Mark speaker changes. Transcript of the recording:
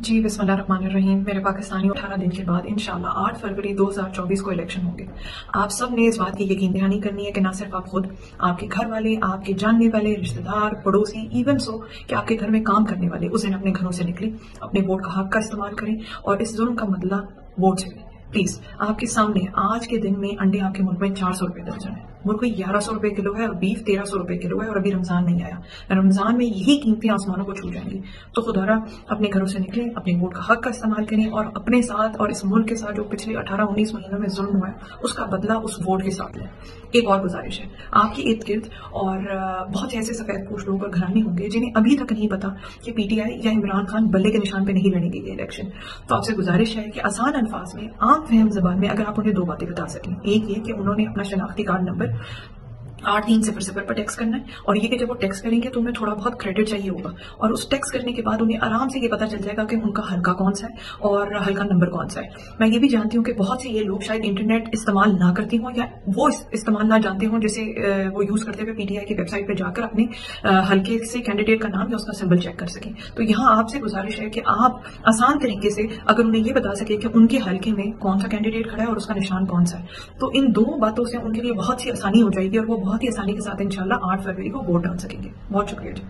Speaker 1: जी बिस्मिल्लाहिर्रहमानिर्रहीम। मेरे पाकिस्तानी 18 दिन के बाद इंशाल्लाह 8 फरवरी 2024 को इलेक्शन होंगे। आप सब ने इस बात की यकीन दहानी करनी है कि ना सिर्फ आप खुद, आपके घर वाले, आपके जानने वाले, रिश्तेदार, पड़ोसी, इवन सो कि आपके घर में काम करने वाले उस दिन अपने घरों से निकलें, अपने वोट का हक का इस्तेमाल करें और इस जुल्म का बदला वोट से लें। प्लीज, आपके सामने आज के दिन में अंडे आपके मुल्क में 400 रुपए दर्जन है, मुर्गी 1100 रुपए किलो है और बीफ 1300 रुपए किलो है और अभी रमजान नहीं आया। रमजान में यही कीमतें आसमानों को छू जाएंगी। तो खुदारा अपने घरों से निकलें, अपने वोट का हक का इस्तेमाल करें और अपने साथ और इस मुल्क के साथ जो पिछले 18-19 महीनों में जुल्म हुआ है उसका बदला उस वोट के साथ लें। एक और गुजारिश है, आपके इर्द गिर्द और बहुत ऐसे सफेद पोश लोग और घराने होंगे जिन्हें अभी तक नहीं पता कि पीटीआई या इमरान खान बल्ले के निशान पे नहीं लड़ेंगे ये इलेक्शन। तो आपसे गुजारिश है कि आसान अल्फाज में, आम फहम जबान में अगर आप उन्हें दो बातें बता सकें। एक ये कि उन्होंने अपना शनाख्ती कार्ड नंबर 8300 पर टेक्स्ट करना है और ये कि जब वो टेक्स्ट करेंगे तो उन्हें थोड़ा बहुत क्रेडिट चाहिए होगा और उस टेक्स्ट करने के बाद उन्हें आराम से ये पता चल जाएगा कि उनका हल्का कौन सा है और हल्का नंबर कौन सा है। मैं ये भी जानती हूँ कि बहुत से ये लोग शायद इंटरनेट इस्तेमाल ना करती हों या वो इस्तेमाल ना जानते हों, जैसे वो यूज करते हुए पीटीआई की वेबसाइट पर जाकर अपने हल्के से कैंडिडेट का नाम या उसका सिंबल चेक कर सकें। तो यहाँ आपसे गुजारिश है कि आप आसान तरीके से अगर उन्हें ये बता सके कि उनके हल्के में कौन सा कैंडिडेट खड़ा है और उसका निशान कौन सा है, तो इन दो बातों से उनके लिए बहुत सी आसानी हो जाएगी और वो बहुत ही आसानी के साथ इंशाल्लाह 8 फरवरी को वोट डाल सकेंगे। बहुत शुक्रिया जी।